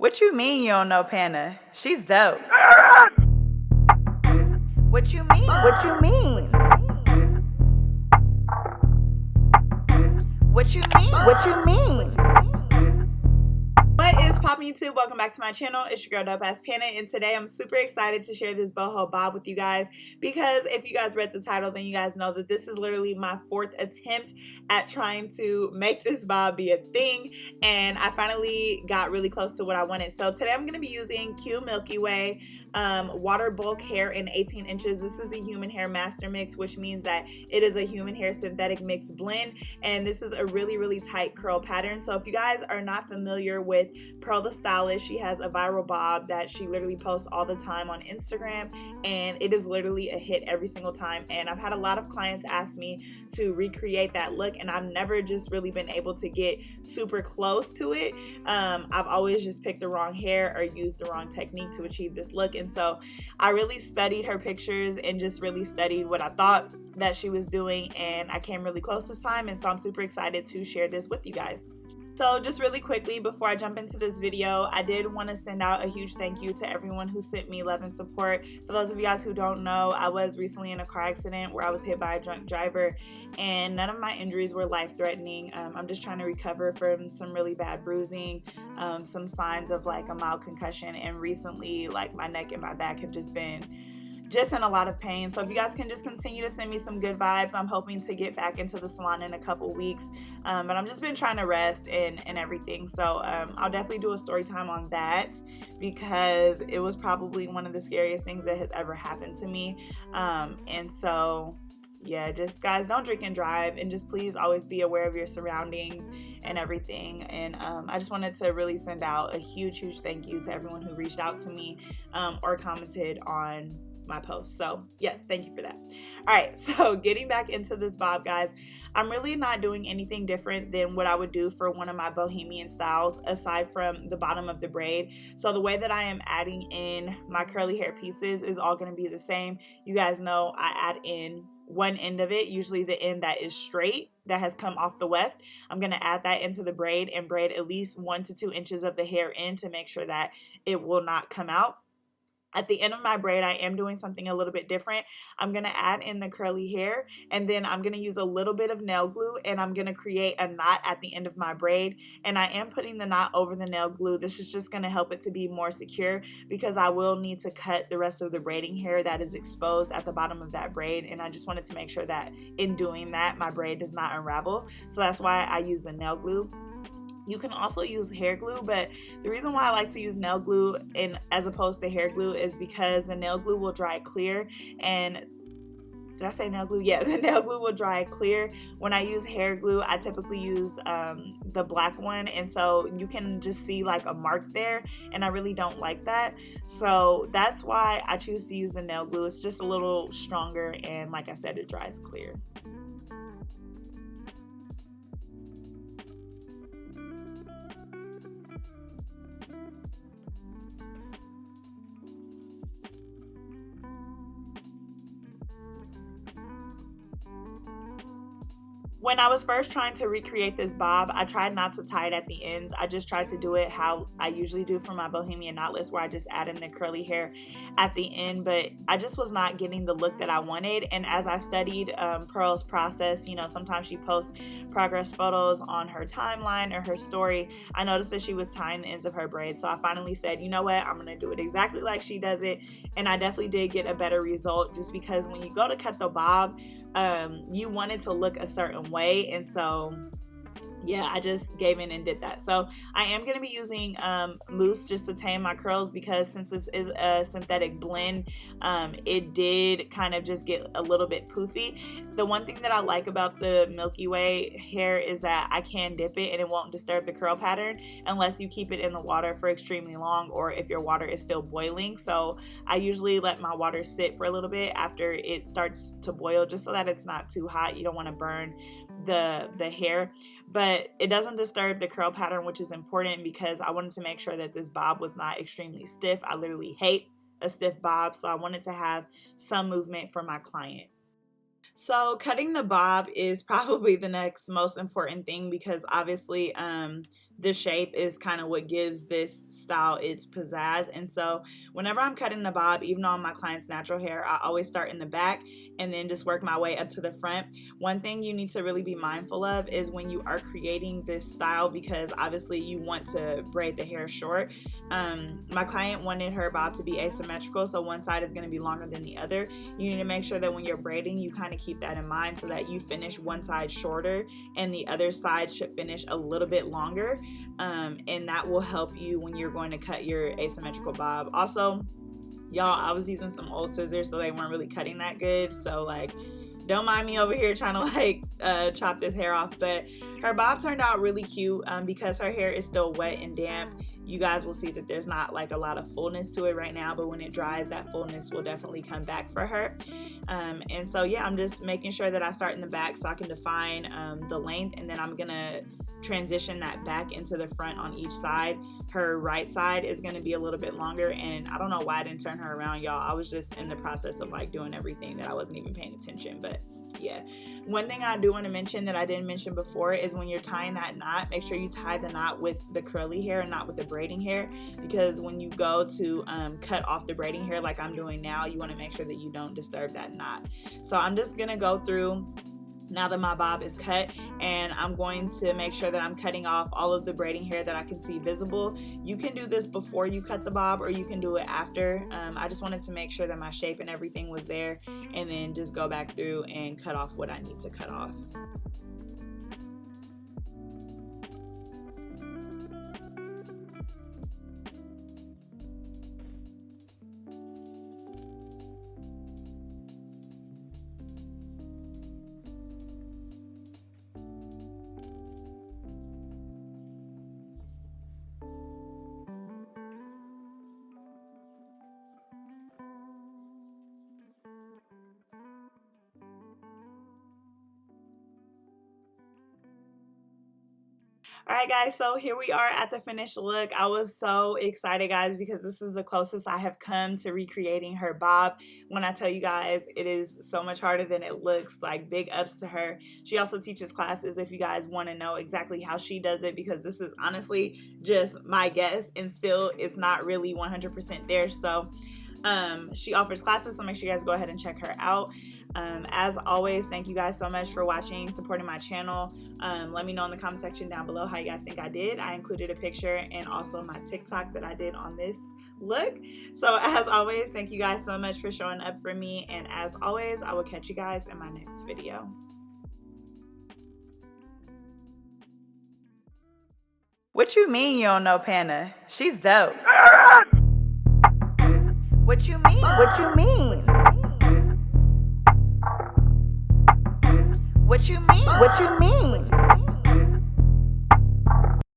What you mean you don't know Panna? She's dope. What you mean? What you mean? What you mean? What you mean? What is poppin' YouTube? Welcome back to my channel. It's your girl Dopeaxxpana, and today I'm super excited to share this boho bob with you guys because if you guys read the title, then you guys know that this is literally my fourth attempt at trying to make this bob be a thing, and I finally got really close to what I wanted. So today I'm going to be using Milky Way water bulk hair in 18 inches. This is the human hair master mix, which means that it is a human hair synthetic mix blend, and this is a really tight curl pattern. So if you guys are not familiar with Pearl the Stylist, she has a viral bob that she literally posts all the time on Instagram, and it is literally a hit every single time. And I've had a lot of clients ask me to recreate that look, and I've never just really been able to get super close to it. I've always just picked the wrong hair or used the wrong technique to achieve this look. And so I really studied her pictures and just really studied what I thought that she was doing, and I came really close this time, and so I'm super excited to share this with you guys. So just really quickly before I jump into this video, I did want to send out a huge thank you to everyone who sent me love and support. For those of you guys who don't know, I was recently in a car accident where I was hit by a drunk driver, and none of my injuries were life-threatening. I'm just trying to recover from some really bad bruising, some signs of like a mild concussion, and recently like my neck and my back have just been in a lot of pain. So if you guys can just continue to send me some good vibes, I'm hoping to get back into the salon in a couple weeks, but I've just been trying to rest and everything. So I'll definitely do a story time on that because it was probably one of the scariest things that has ever happened to me. And so yeah, just guys, don't drink and drive, and just please always be aware of your surroundings and everything. And I just wanted to really send out a huge thank you to everyone who reached out to me or commented on my post. So yes, thank you for that. All right, so getting back into this bob, guys, I'm really not doing anything different than what I would do for one of my bohemian styles aside from the bottom of the braid. So the way that I am adding in my curly hair pieces is all going to be the same. You guys know I add in one end of it, usually the end that is straight, that has come off the weft. I'm going to add that into the braid and braid at least 1 to 2 inches of the hair in to make sure that it will not come out. At the end of my braid, I am doing something a little bit different. I'm going to add in the curly hair, and then I'm going to use a little bit of nail glue, and I'm going to create a knot at the end of my braid. And I am putting the knot over the nail glue. This is just going to help it to be more secure because I will need to cut the rest of the braiding hair that is exposed at the bottom of that braid. And I just wanted to make sure that in doing that, my braid does not unravel. So that's why I use the nail glue. You can also use hair glue, but the reason why I like to use nail glue as opposed to hair glue is because the nail glue will dry clear. And did I say nail glue? Yeah, the nail glue will dry clear. When I use hair glue, I typically use the black one, and so you can just see like a mark there, and I really don't like that. So that's why I choose to use the nail glue. It's just a little stronger, and like I said, it dries clear. When I was first trying to recreate this bob, I tried not to tie it at the ends. I just tried to do it how I usually do for my bohemian knotless, where I just add in the curly hair at the end, but I just was not getting the look that I wanted. And as I studied Pearl's process, you know, sometimes she posts progress photos on her timeline or her story, I noticed that she was tying the ends of her braids. So I finally said, you know what, I'm gonna do it exactly like she does it. And I definitely did get a better result, just because when you go to cut the bob, you want it to look a certain way. And so yeah, I just gave in and did that. So I am going to be using mousse just to tame my curls, because since this is a synthetic blend, it did kind of just get a little bit poofy. The one thing that I like about the Milky Way hair is that I can dip it and it won't disturb the curl pattern unless you keep it in the water for extremely long, or if your water is still boiling. So I usually let my water sit for a little bit after it starts to boil, just so that it's not too hot. You don't want to burn the hair, but it doesn't disturb the curl pattern, which is important because I wanted to make sure that this bob was not extremely stiff. I literally hate a stiff bob, so I wanted to have some movement for my client. So cutting the bob is probably the next most important thing, because obviously the shape is kind of what gives this style its pizzazz. And so whenever I'm cutting the bob, even on my client's natural hair, I always start in the back and then just work my way up to the front. One thing you need to really be mindful of is when you are creating this style, because obviously you want to braid the hair short. My client wanted her bob to be asymmetrical, so one side is going to be longer than the other. You need to make sure that when you're braiding, you kind of keep that in mind so that you finish one side shorter and the other side should finish a little bit longer. And that will help you when you're going to cut your asymmetrical bob. Also, y'all, I was using some old scissors, so they weren't really cutting that good. So like, don't mind me over here trying to like chop this hair off. But her bob turned out really cute because her hair is still wet and damp. You guys will see that there's not like a lot of fullness to it right now, but when it dries, that fullness will definitely come back for her. And so yeah, I'm just making sure that I start in the back so I can define the length, and then I'm gonna transition that back into the front on each side. Her right side is going to be a little bit longer, and I don't know why I didn't turn her around, y'all. I was just in the process of like doing everything that I wasn't even paying attention. But yeah, one thing I do want to mention that I didn't mention before is when you're tying that knot, make sure you tie the knot with the curly hair and not with the braiding hair, because when you go to cut off the braiding hair like I'm doing now, you want to make sure that you don't disturb that knot. So I'm just gonna go through now that my bob is cut, and I'm going to make sure that I'm cutting off all of the braiding hair that I can see visible. You can do this before you cut the bob, or you can do it after. I just wanted to make sure that my shape and everything was there, and then just go back through and cut off what I need to cut off. Alright guys, so here we are at the finished look. I was so excited, guys, because this is the closest I have come to recreating her bob. When I tell you guys, it is so much harder than it looks. Like, big ups to her. She also teaches classes if you guys want to know exactly how she does it, because this is honestly just my guess, and still it's not really 100% there. So she offers classes, so make sure you guys go ahead and check her out. As always, thank you guys so much for watching, supporting my channel. Let me know in the comment section down below how you guys think I did. I included a picture and also my TikTok that I did on this look. So as always, thank you guys so much for showing up for me, and as always, I will catch you guys in my next video. What you mean you don't know Pana? She's dope. What you mean? What you mean? What you mean? What you mean?